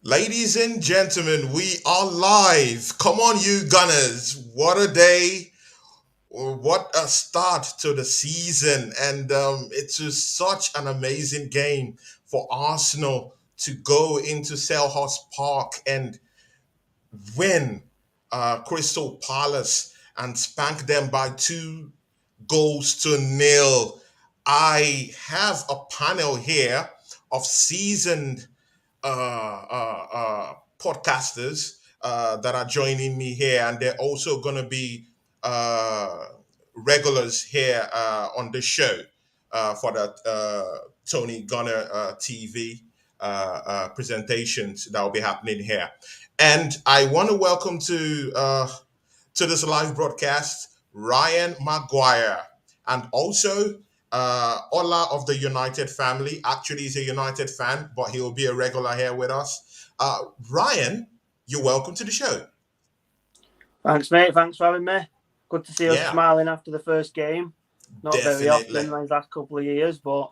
Ladies and gentlemen, we are live. Come on, you Gunners. What a day. What a start to the season. And it's just such an amazing game for Arsenal to go into Selhurst Park and win Crystal Palace and spank them by 2 goals to nil. I have a panel here of seasoned podcasters that are joining me here, and they're also going to be uh, regulars here on the show for the Tony Gunner TV presentations that will be happening here. And I want to welcome to this live broadcast Ryan Maguire and also Ola of the United family. Actually, he's a United fan, but he will be a regular here with us. Ryan, you're welcome to the show. Thanks, mate. Thanks for having me. Good to see us Yeah, smiling after the first game. Not very often definitely. in the last couple of years, but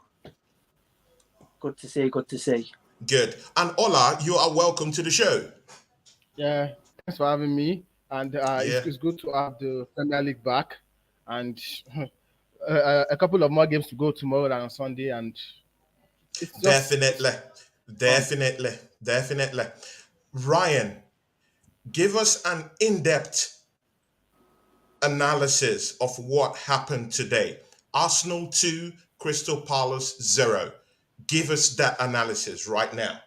good to see. Good to see. Good. And Ola, you are welcome to the show. Yeah, thanks for having me. And Yeah, it's good to have the Premier League back, and a couple of more games to go tomorrow and on Sunday, and it's definitely. fun. Definitely. Definitely. Ryan, give us an in depth analysis of what happened today. Arsenal 2, Crystal Palace 0. Give us that analysis right now.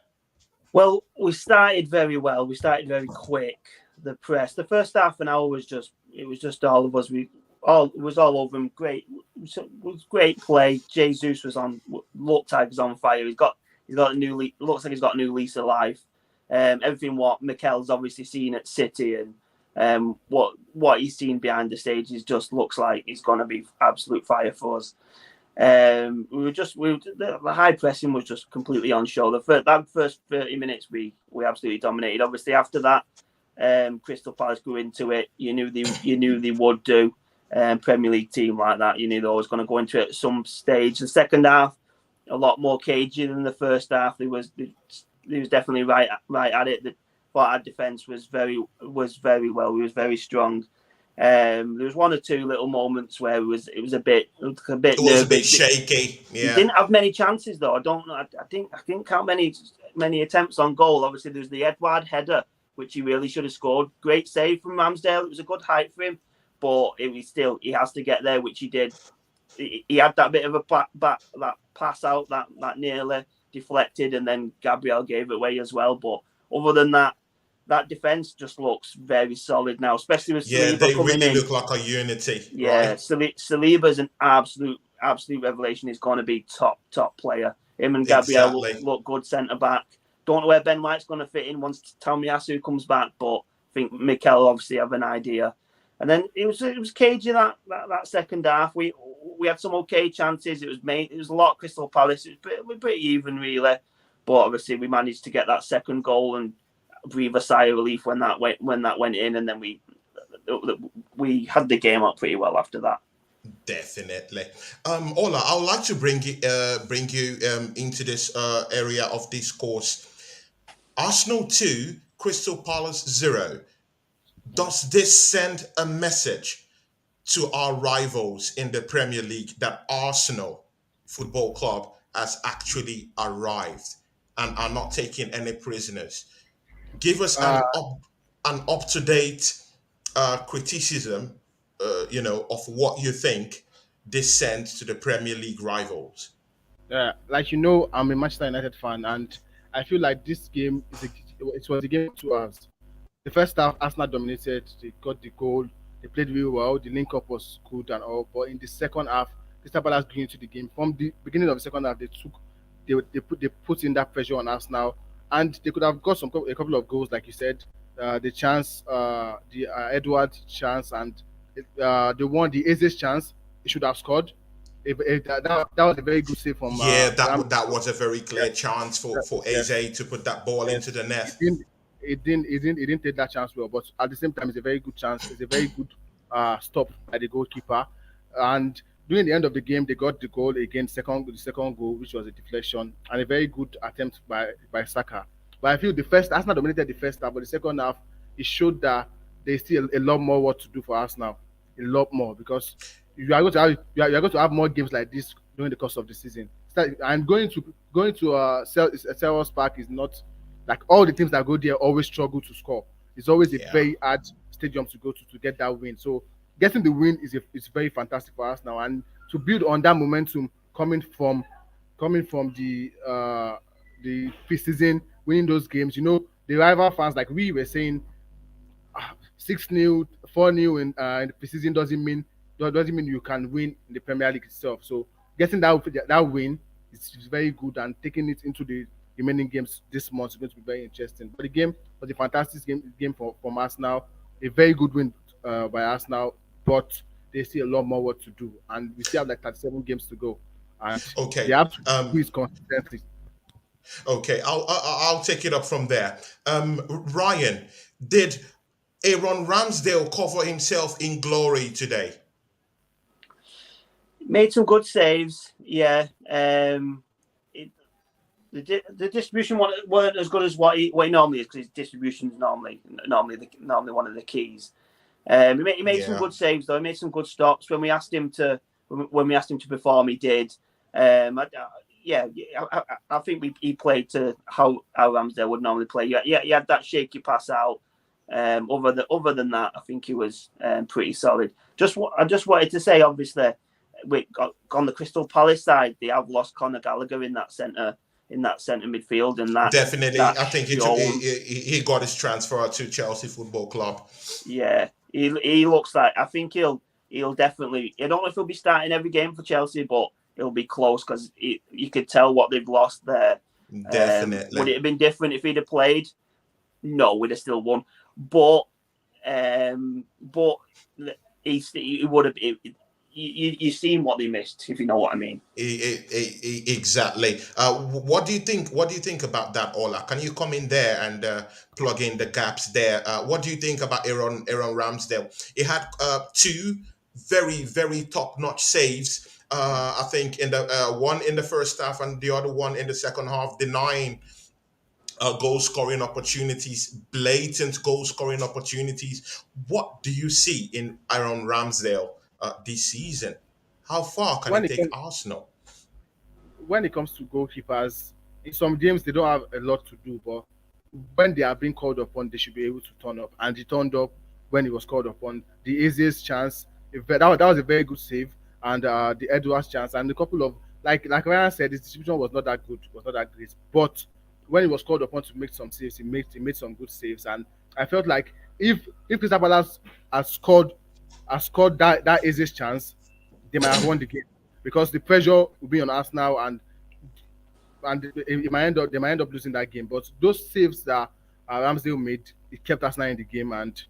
Well, we started very well. We started very quick. The press. The first half an hour was just all of us. It was all over him. Great. It was great play. Jesus was on. Looked like he was on fire. He's got a new. Looks like he's got a new lease of life. Everything what Mikel's obviously seen at City and what he's seen behind the stages just looks like he's going to be absolute fire for us. The high pressing was just completely on show. That first 30 minutes we absolutely dominated. Obviously after that, Crystal Palace grew into it. You knew they would do. Premier League team like that, you knew they was going to go into it at some stage. The second half, a lot more cagey than the first half. He was definitely right at it. But our defence was very well. We was very strong. There was one or two little moments where it was a bit It was a bit nervous. shaky. He Yeah, didn't have many chances though. I don't know. I think how many attempts on goal. Obviously, there's the Edward header which he really should have scored. Great save from Ramsdale. It was a good height for him, but he has to get there, which he did. He had that bit of a that pass out that nearly deflected, and then Gabriel gave it away as well. But other than that, that defense just looks very solid now, especially with yeah, Saliba they coming really in. look like a unity, Yeah, right? Saliba's an absolute revelation. He's going to be top player. Him and Gabriel Exactly. look good centre back. Don't know where Ben White's going to fit in once Tomiyasu comes back, but I think Mikel obviously have an idea. And then it was cagey that second half. We had some okay chances. It was a lot of Crystal Palace. It was pretty even really, but obviously we managed to get that second goal and breathe a sigh of relief when that went in, and then we had the game up pretty well after that. Definitely. Ola, I would like to bring you into this area of discourse. Arsenal 2, Crystal Palace 0. Does this send a message to our rivals in the Premier League that Arsenal Football Club has actually arrived and are not taking any prisoners? Give us Uh, an up to date criticism, of what you think this sends to the Premier League rivals. like you know, I'm a Manchester United fan, and I feel like this game it was a game of 2 hours. The first half, Arsenal dominated. They got the goal. They played really well. The link up was good and all. But in the second half, Crystal Palace grew into the game. From the beginning of the second half, they put in that pressure on Arsenal, and they could have got a couple of goals, like you said. The Edward chance, and the one the Aze's chance. He should have scored. If that was a very good save from Yeah, Ram. that was a very Yeah, clear chance for yeah, yeah. Eze to put that ball into Yes, the it net. didn't, it didn't take that chance well, but at the same time, it's a very good chance. It's a very good stop by the goalkeeper, and during the end of the game, they got the goal again, the second goal, which was a deflection, and a very good attempt by Saka. But I feel the first Arsenal dominated the first half, but the second half it showed that there's still a lot more work to do for Arsenal, a lot more because you are going to have more games like this during the course of the season. And going to Selhurst Park is not like all the teams that go there always struggle to score. It's always a Yeah. very hard stadium to go to get that win. So getting the win is very fantastic for us now, and to build on that momentum coming from the preseason winning those games. The rival fans, like we were saying, 6-0, 4-0 in the preseason doesn't mean you can win in the Premier League itself. So getting that win is very good, and taking it into the remaining games this month is going to be very interesting. But the game was a fantastic game from Arsenal, a very good win by Arsenal, but they still a lot more work to do, and we still have like 37 games to go, and they Okay. have to do Um, it consistently. okay. I'll take it up from there. Ryan, did Aaron Ramsdale cover himself in glory today? Made some good saves. Yeah. It, the distribution weren't as good as what he normally is, because his distribution is normally one of the keys. He made some Yeah. good saves though. He made some good stops when we asked him to perform. He did. Yeah, I think he played to how Ramsdale would normally play. Yeah, he had that shaky pass out. Other than that, I think he was pretty solid. I just wanted to say, obviously, on the Crystal Palace side, they have lost Conor Gallagher in that centre midfield, and Definitely. that's I think shown. he got his transfer to Chelsea Football Club. Yeah, he looks like, I think he'll definitely. I don't know if he'll be starting every game for Chelsea, but it'll be close, because you could tell what they've lost there. Would Definitely. it have been different if he'd have played? No, we'd have still won. But but he would have. You seen what they missed, if you know what I mean. Exactly. What do you think? What do you think about that, Ola? Can you come in there and plug in the gaps there? What do you think about Aaron Ramsdale? He had two very very top notch saves. I think in the one in the first half and the other one in the second half, denying goal scoring opportunities, blatant goal scoring opportunities. What do you see in Aaron Ramsdale this season? How far can he When it take comes Arsenal? when it comes to goalkeepers, in some games they don't have a lot to do, but when they are being called upon, they should be able to turn up. And he turned up when he was called upon. The easiest chance, that was a very good save, and the Edwards chance, and a couple of, like Ryan said, his distribution was not that good, was not that great. But when he was called upon to make some saves, he made some good saves, and I felt like if Crystal Palace has scored that easiest chance, they might have won the game, because the pressure will be on Arsenal, and they might end up losing that game. But those saves that Ramsdale made, it kept Arsenal in the game, and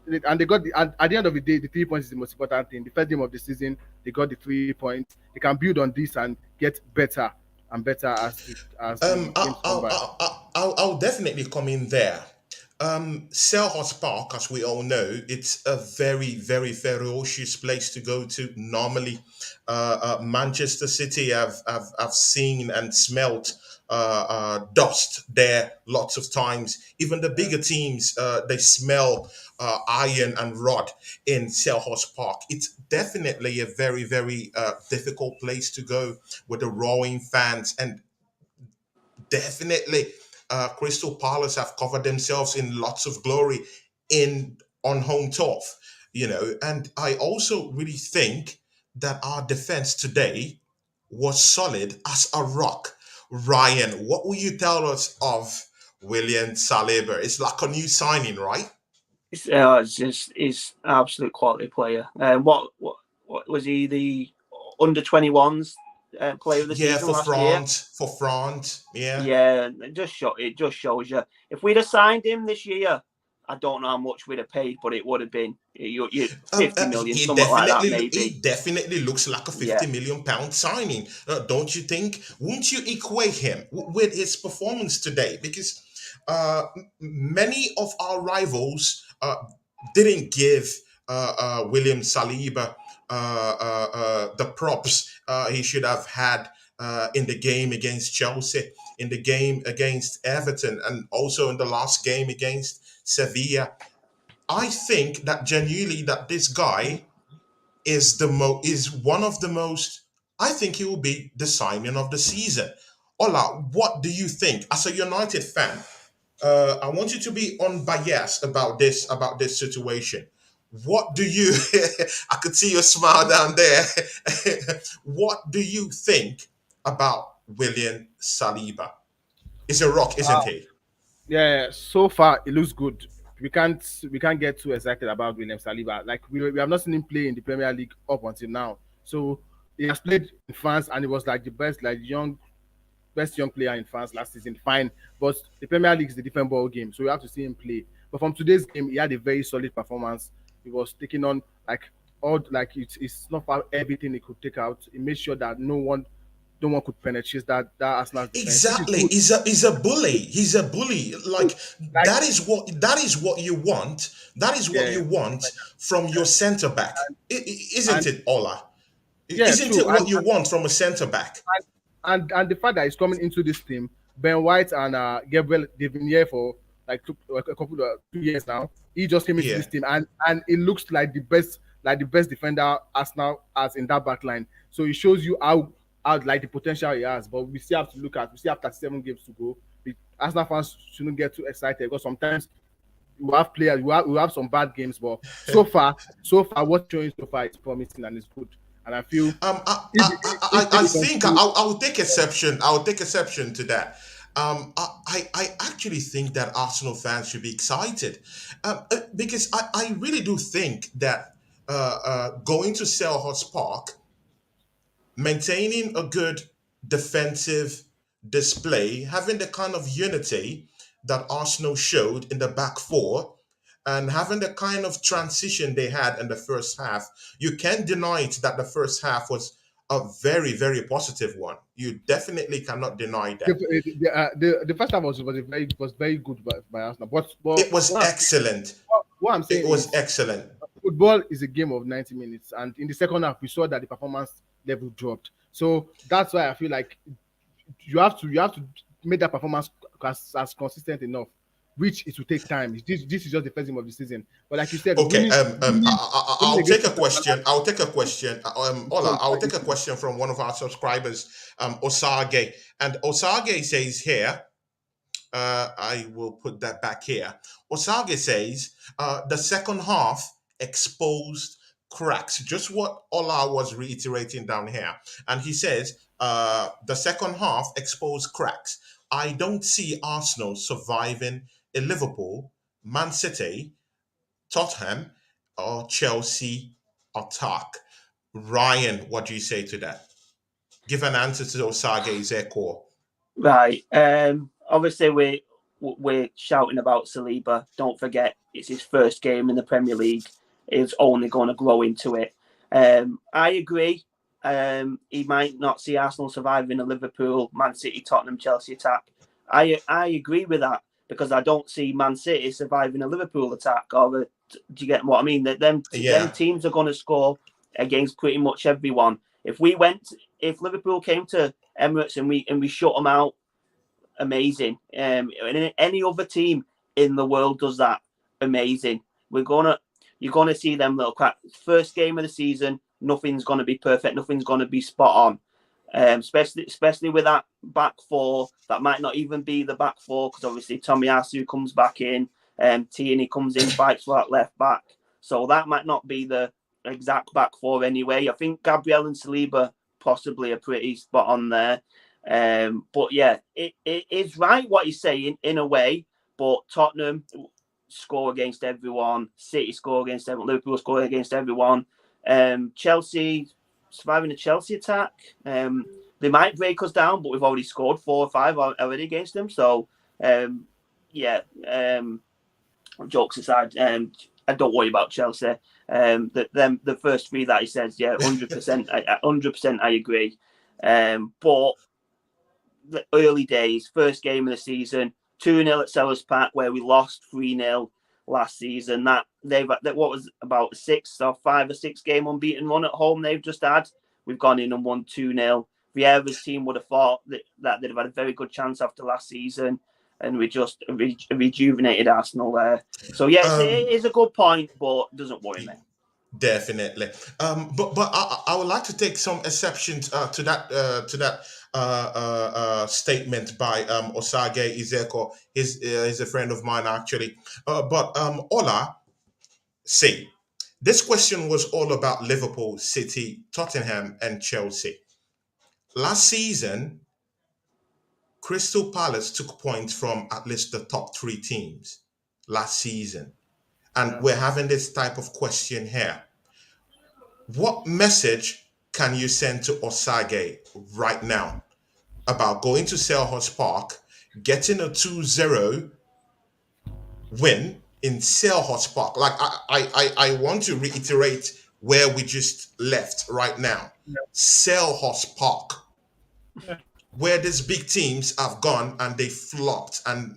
they got at the end of the day, the 3 points is the most important thing. The first game of the season, they got the 3 points. They can build on this and get better and better as the games come by. I'll definitely come in there. Selhurst Park, as we all know, it's a very, very ferocious place to go to. Normally, Manchester City have seen and smelt dust there lots of times. Even the Yeah. bigger teams, they smell iron and rod in Selhurst Park. It's definitely a very, very difficult place to go with the roaring fans, and definitely Crystal Palace have covered themselves in lots of glory in on home turf, and I also really think that our defense today was solid as a rock. Ryan, what will you tell us of William Saliba? It's like a new signing, right? He's an absolute quality player. What was he, the under 21s player of the Yeah, season for last year? France, yeah. Yeah, it just shows you. If we'd have signed him this year, I don't know how much we'd have paid, but it would have been 50 million, something like that, maybe. He definitely looks like a Yeah, £50 million signing, don't you think? Won't you equate him with his performance today? Because many of our rivals didn't give William Saliba the props he should have had in the game against Chelsea, in the game against Everton, and also in the last game against Sevilla. I think that genuinely that this guy is one of the most. I think he will be the signing of the season. Ola, what do you think as a United fan? I want you to be unbiased about this situation. What do you? I could see your smile down there. What do you think about William Saliba? He's a rock, isn't he? Yeah, so far it looks good. We can't get too excited about William Saliba. Like we have not seen him play in the Premier League up until now. So he has played in France and he was like the best, like best young player in France last season. Fine, but the Premier League is a different ball game, so we have to see him play. But from today's game, he had a very solid performance. He was taking on like all like it's not for everything he could take out. He made sure that no one could penetrate that Arsenal defense, which is Exactly. good. He's a bully. He's a bully. Like Like that is what you want. That is what yeah, you want from your centre back. Isn't and it, Ola? yeah, Isn't true. it what you want from a centre back? And the fact that he's coming into this team, Ben White and Gabriel, they've been here for like a couple of 2 years now. He just came into Yeah. this team, and it looks like the best defender Arsenal has in that back line. So it shows you how like the potential he has. But we still have 37 games to go. Arsenal fans shouldn't get too excited because sometimes we have players, we have some bad games, but so far, what's showing so far is promising and it's good. And I feel if I we think continue, I'll take exception. I'll take exception to that. I actually think that Arsenal fans should be excited because I really do think that going to Selhurst Park, maintaining a good defensive display, having the kind of unity that Arsenal showed in the back four, and having the kind of transition they had in the first half, you can't deny it that the first half was a very, very positive one. You definitely cannot deny the, that. the first half was very good by Arsenal. But It was excellent. what I'm It saying was is excellent. football is a game of 90 minutes, and in the second half we saw that the performance level dropped. So that's why I feel like you have to make that performance as consistent enough, which it will take time. This is just the first game of the season. But like you said, Okay, winning I'll take against a question. I'll take a question. Ola, I'll take a Crystal question from one of our subscribers, Osage. And Osage says here, I will put that back here. Osage says the second half exposed cracks, just what Ola was reiterating down here. And he says the second half exposed cracks. I don't see Arsenal surviving a Liverpool, Man City, Tottenham, or Chelsea attack. Ryan, what do you say to that? Give an answer to Osage's echo. Right. Obviously, we're shouting about Saliba. Don't forget, it's his first game in the Premier League. He's only going to grow into it. I agree. He might not see Arsenal surviving a Liverpool, Man City, Tottenham, Chelsea attack. I agree with that because I don't see Man City surviving a Liverpool attack. Do you get what I mean? That them Yeah, teams are going to score against pretty much everyone. If Liverpool came to Emirates and we shut them out, amazing. And any other team in the world does that, amazing. You're gonna see them little crack. First game of the season, nothing's gonna be perfect. Nothing's gonna be spot on. Especially with that back four, that might not even be the back four because obviously Tommy Asu comes back in, Tierney comes in, fights for that left back. So that might not be the exact back four anyway. I think Gabriel and Saliba possibly are pretty spot on there. But yeah, it is right what he's saying in a way. But Tottenham score against everyone, City score against everyone, Liverpool score against everyone. Chelsea surviving a Chelsea attack. They might break us down, but we've already scored 4 or 5 already against them. So yeah. Jokes aside, I don't worry about Chelsea. The first three that he says, yeah, 100%, 100%, I agree. But the early days, first game of the season, 2-0 at Sellers Park, where we lost 3-0 last season. That what was about 5 or 6 game unbeaten run at home they've just had. We've gone in and won 2-0. Vieira's team would have thought that they'd have had a very good chance after last season, and we just rejuvenated Arsenal there. So yes, it is a good point, but doesn't worry me. Definitely. But I would like to take some exceptions to that statement by Osage Izeko. He's a friend of mine actually. But Ola, see, this question was all about Liverpool, City, Tottenham, and Chelsea. Last season, Crystal Palace took points from at least the top three teams last season. And we're having this type of question here. What message can you send to Osage right now about going to Selhurst Park, getting a 2-0 win in Selhurst Park? Like I want to reiterate where we just left right now. Selhurst Park. Where these big teams have gone and they flopped and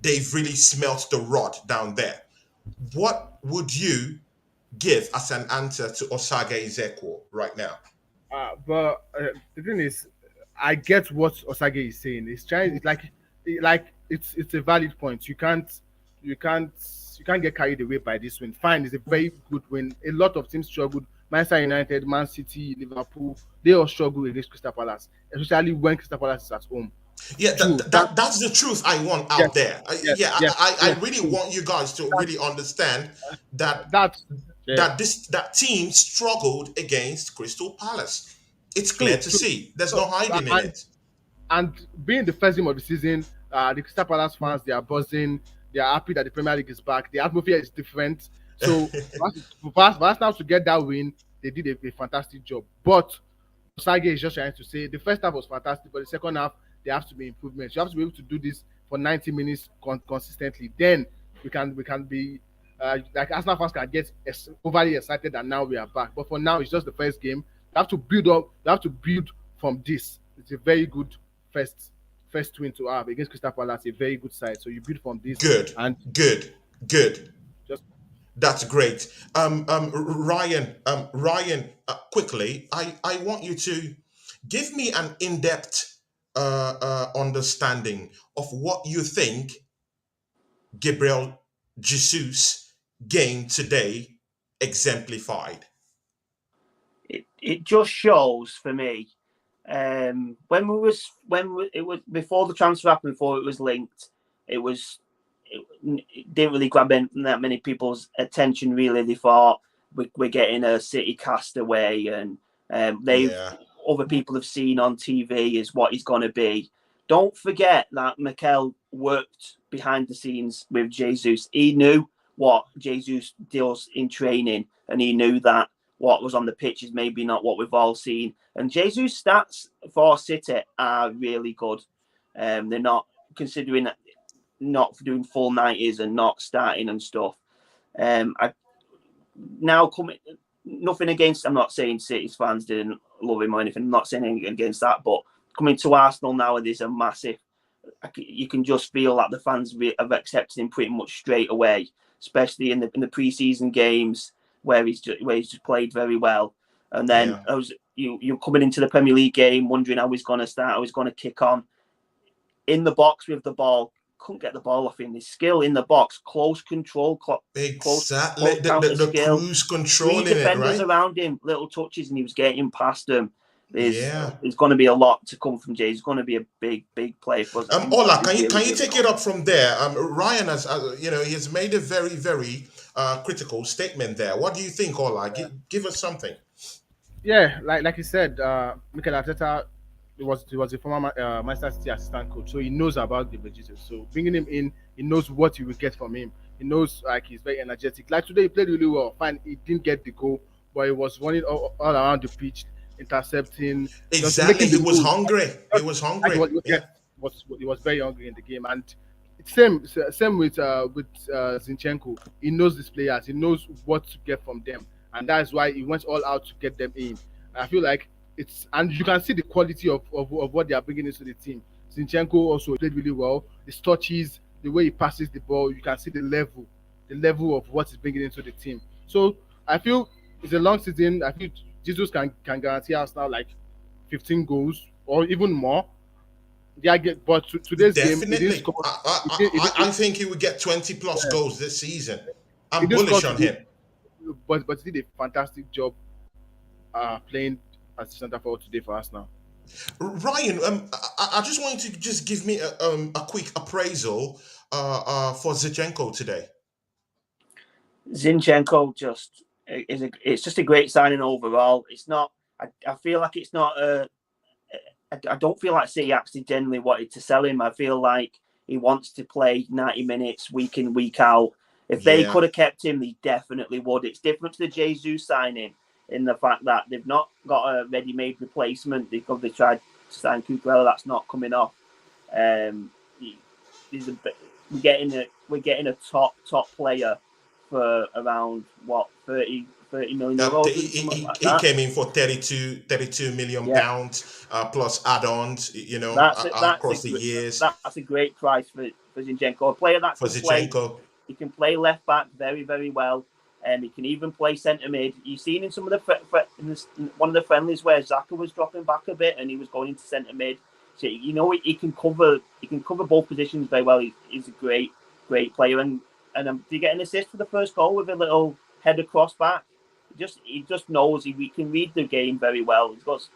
they've really smelt the rod down there. What would you give as an answer to Osage Ezeko right now? But the thing is, I get what Osage is saying. It's trying. It's like it's a valid point. You can't you can't get carried away by this win. Fine, it's a very good win. A lot of teams struggled. Manchester United, Man City, Liverpool, they all struggle against Crystal Palace, especially when Crystal Palace is at home. Yeah, True. that's the truth I want Yes, out there. I really want you guys to really understand that That's yeah, that team struggled against Crystal Palace. It's clear true, to true. see. There's no So, hiding in and it. and being the first game of the season, the Crystal Palace fans they are buzzing. They are happy that the Premier League is back. The atmosphere is different. So for Arsenal to get that win, they did a fantastic job. But Sage is just trying to say the first half was fantastic, but the second half there has to be improvements. You have to be able to do this for 90 minutes consistently. Then we can be like Arsenal fans can get overly excited and now we are back. But for now, it's just the first game. You have to build up. You have to build from this. It's a very good first win to have against Crystal Palace. A very good side. So you build from this Good, and good, good. just That's great. Ryan, quickly, I want you to give me an in-depth understanding of what you think Gabriel Jesus game today exemplified. It just shows for me it was before the transfer happened, before it was linked, it didn't really grab that many people's attention. Really, they thought we're getting a City castaway, and Yeah, other people have seen on TV is what he's going to be. Don't forget that Mikel worked behind the scenes with Jesus. He knew what Jesus does in training, and he knew that what was on the pitch is maybe not what we've all seen. And Jesus' stats for City are really good. They're not considering not doing full 90s and not starting and stuff. I now coming nothing against. I'm not saying City's fans didn't love him or anything. I'm not saying anything against that, but coming to Arsenal now, there's a massive. You can just feel that the fans have accepted him pretty much straight away, especially in the pre-season games where he's just played very well. And then yeah. you're coming into the Premier League game wondering how he's going to start, how he's going to kick on in the box with the ball. Couldn't get the ball off him. His skill in the box, close control, close Exactly. counter The skill. cruise Three controlling it, defenders right? around him, little touches, and he was getting past them. Yeah. There's going to be a lot to come from Jay. He's going to be a big play for us. Ola, can you take it up from there? Ryan has, he has made a very, very critical statement there. What do you think, Ola? Give us something. yeah, like you said, Mikel Arteta he was a former Manchester City assistant coach, so he knows about Gabriel Jesus. So bringing him in, he knows what you will get from him. He knows like he's very energetic. Like today, he played really well. Fine, he didn't get the goal, but he was running all around the pitch, intercepting, just Exactly. making He the was moves. hungry. He Just was like hungry. yeah, Yeah. he was very hungry in the game, and same with Zinchenko. He knows these players. He knows what to get from them, and that's why he went all out to get them in. I feel like and you can see the quality of what they are bringing into the team. Zinchenko also played really well. His touches, the way he passes the ball, you can see the level of what he's bringing into the team. So I feel it's a long season. I feel Jesus can guarantee us now like 15 goals or even more. Yeah, but today's game, he didn't Definitely. score. He I think he would get 20 plus yeah, goals this season. he I'm didn't score bullish on today, him. but he did a fantastic job playing as centre forward today for us now. Ryan, I just want you to just give me a quick appraisal for Zichenko today. Zinchenko it's just a great signing overall. It's not. I feel like it's not a. I don't feel like City actually genuinely wanted to sell him. I feel like he wants to play 90 minutes week in, week out. If they Yeah, could have kept him, they definitely would. It's different to the Jesus signing in the fact that they've not got a ready-made replacement because they tried to sign Cucurella. That's not coming off. Um, we're getting a top player for around what 30 million euros or something like he that. came in for 32 million Yeah, pounds plus add-ons, that's across the years that's a great price for Zinchenko, a player that for can play. Zichenko. He can play left back very very well. He can even play centre mid. You've seen in some of in one of the friendlies where Zaka was dropping back a bit and he was going into centre mid. So he can cover both positions very well. He's a great player and did he get an assist for the first goal with a little header cross back? He just knows he can read the game very well. He's got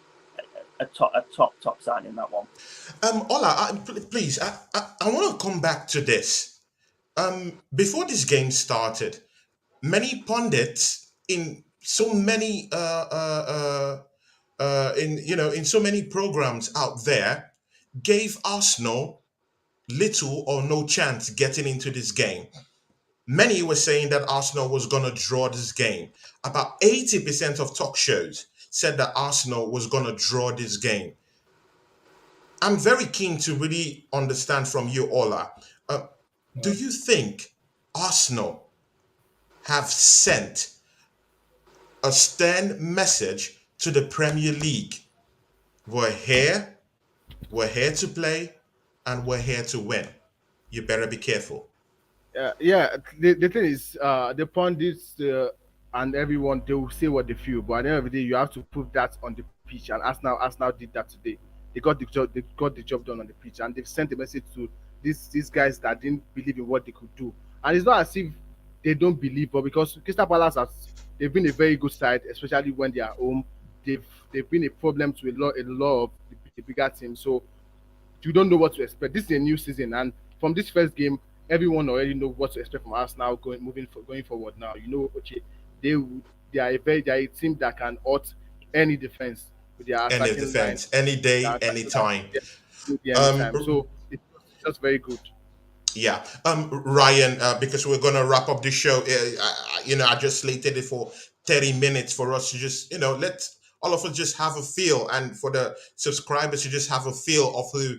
a top sign in that one. Ola, please, I want to come back to this. Before this game started, many pundits in so many in so many programs out there gave Arsenal little or no chance getting into this game. Many were saying that Arsenal was going to draw this game. About 80% of talk shows said that Arsenal was going to draw this game. I'm very keen to really understand from you, Ola. Uh, do you think Arsenal have sent a stern message to the Premier League? We're here, we're here to play, and we're here to win. You better be careful. Yeah. The thing is, the pundits and everyone, they will say what they feel, but at the end of the day, you have to prove that on the pitch. And Arsenal did that today. They got the job done on the pitch, and they've sent a message to these guys that didn't believe in what they could do. And it's not as if they don't believe, but because Crystal Palace they've been a very good side, especially when they are home. They've been a problem to a lot of the bigger teams. So you don't know what to expect. This is a new season, and from this first game, everyone already know what to expect from us now going forward. Now you know, okay, they they are a team that can out any defense with their Any attacking line, defense, any their day, any attacking line, time. anytime. Um, So it's just very good. Yeah, Ryan, because we're gonna wrap up the show. I just slated it for 30 minutes for us to just, let all of us just have a feel, and for the subscribers to just have a feel of who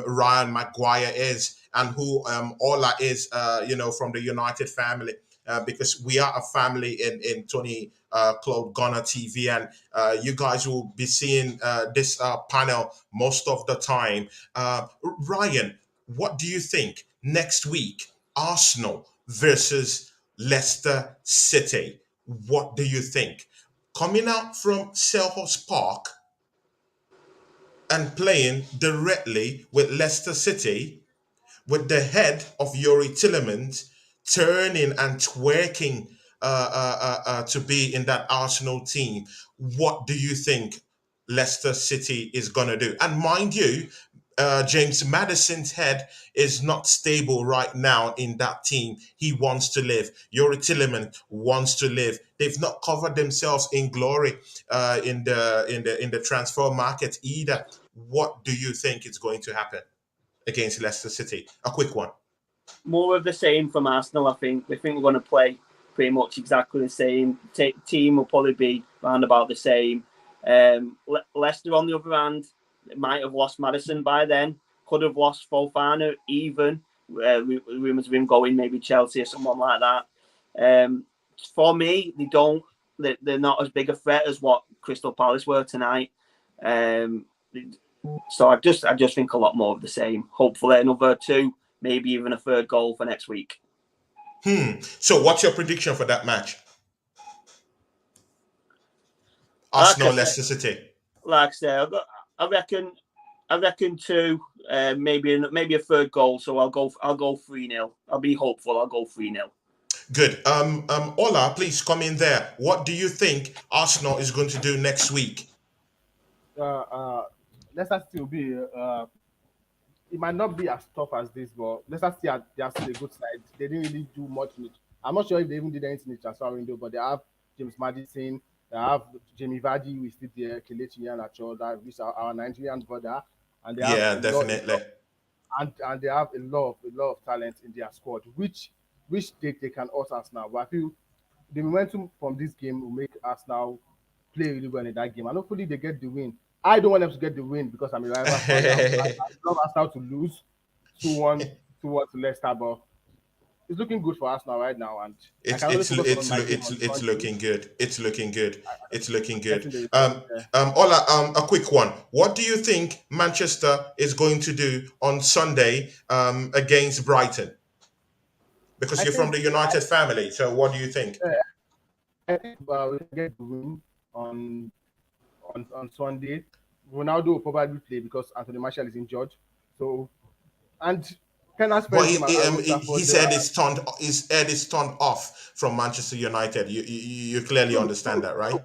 Ryan Maguire is and who Ola is, from the United family. Because we are a family in Tony Claude Gunner TV, and you guys will be seeing this panel most of the time. Ryan, what do you think next week? Arsenal versus Leicester City. What do you think? Coming out from Selhurst Park and playing directly with Leicester City, with the head of Yuri Tillemans turning and twerking to be in that Arsenal team. What do you think Leicester City is going to do? And mind you, James Madison's head is not stable right now in that team. He wants to live. Yuri Tilleman wants to live. They've not covered themselves in glory in the transfer market either. What do you think is going to happen against Leicester City? A quick one. More of the same from Arsenal, I think. We think we're going to play pretty much exactly the same. Team will probably be around about the same. Leicester, on the other hand, might have lost Madison by then. Could have lost Fofana even. Rumours of him going maybe Chelsea or someone like that. For me, they don't. They're not as big a threat as what Crystal Palace were tonight. So I just think a lot more of the same. Hopefully another two, maybe even a third goal for next week. So what's your prediction for that match? Like I Arsenal, said, Leicester City. like I say, I reckon two, maybe a third goal. So I'll go 3-0. I'll be hopeful. I'll go 3-0. Good. Ola, please come in there. What do you think Arsenal is going to do next week? Uh, uh, Leicester City will be. It might not be as tough as this, but Leicester City they are still a good side. They didn't really do much in it. I'm not sure if they even did anything in the transfer window, but they have James Madison, they have Jamie Vardy, who is still there, Kelechi Iheanacho, that is our Nigerian brother, and they have Yeah, definitely. and they have a lot of talent in their squad, which they can us Arsenal. But I feel the momentum from this game will make Arsenal play really well in that game, and hopefully they get the win. I don't want them to get the win because I'm a rival fan. I love Arsenal to lose 2-1, 2-1 to Leicester, but it's looking good for Arsenal right now, and I It's can only it's focus on it's my game on it's Sunday. looking good. It's looking good. It's looking good. Getting the result. Yeah. Ola, a quick one. What do you think Manchester is going to do on Sunday against Brighton? Because I you're from think the United family, so what do you think? uh, we can get the win on on Sunday. Ronaldo will probably play because Anthony Martial is injured. So and Kenan's But first game at Old Trafford. his head is turned off from Manchester United. You clearly True, understand true, that, right? true.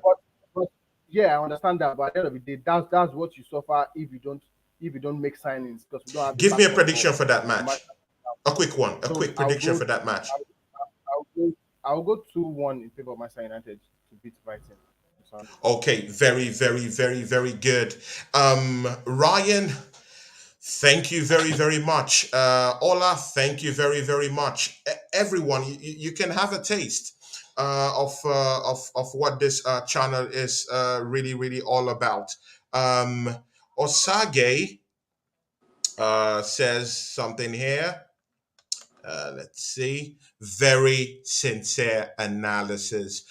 But yeah, I understand that. But at the end of the day, that's what you suffer if you don't make signings because we don't have the Give me a backup for prediction for that Anthony match. Martial. A quick one. A So quick prediction for that match. I'll, I'll go I'll go 2-1 in favor of Manchester United to beat Brighton on Sunday. Okay, very, very, very, very good. Ryan, thank you very, very much. Ola, thank you very, very much. Everyone, you can have a taste of what this channel is really, really all about. Um, Osage says something here. Let's see. Very sincere analysis.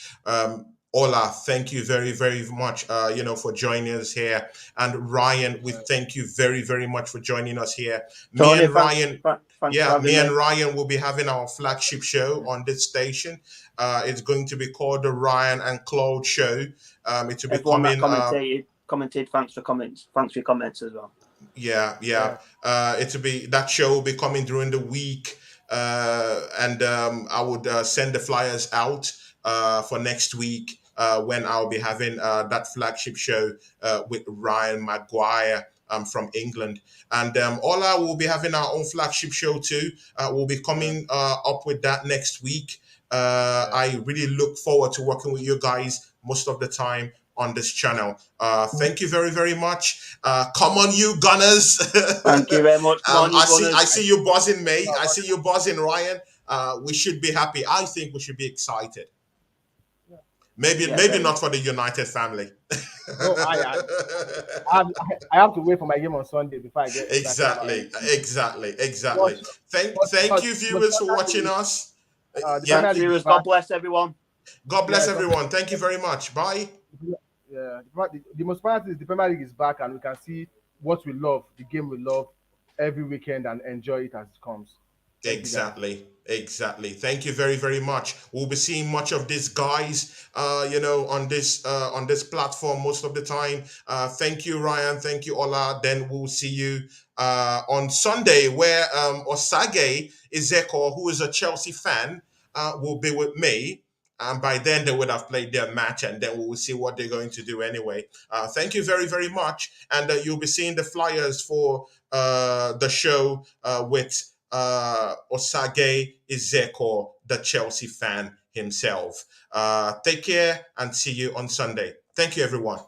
Ola, thank you very, very much, for joining us here. And Ryan, we thank you very, very much for joining us here. Me Tony, and Ryan, thanks for yeah, having me and me. Ryan will be having our flagship show on this station. It's going to be called the Ryan and Claude Show. It will be Everyone that coming. commented, thanks for comments. Thanks for your comments as well. Yeah, yeah. Yeah. It'll be that show will be coming during the week, and I would send the flyers out for next week when I'll be having that flagship show with Ryan Maguire. From England, and Ola will be having our own flagship show too. We'll be coming up with that next week. Yeah. I really look forward to working with you guys most of the time on this channel. Thank you very, very much. Come on, you Gunners. Thank you very much. Come on, you I Gunners. see you buzzing, mate. I see you buzzing, Ryan. We should be happy. I think we should be excited. Maybe, Yeah, maybe very not much. for the United family. No, I have to wait for my game on Sunday before I get excited about Exactly, anything. exactly, exactly. But Thank you, but viewers, for Premier watching League, us. the Yeah, Premier Thanks, League is viewers. God back. bless everyone. God bless Yeah, God bless. everyone. Thank you very much. Bye. Yeah, the most important is the Premier League is back, and we can see what we love, the game we love, every weekend, and enjoy it as it comes. Thank you, guys. Exactly, exactly. Thank you very, very much. We'll be seeing much of these guys, on this platform most of the time. Thank you, Ryan. Thank you, Ola. Then we'll see you on Sunday, where Osage Ezeko, who is a Chelsea fan, will be with me. And by then they would have played their match, and then we will see what they're going to do anyway. Thank you very, very much, and you'll be seeing the flyers for the show with Osage Ezeko, the Chelsea fan himself. Take care and see you on Sunday. Thank you, everyone.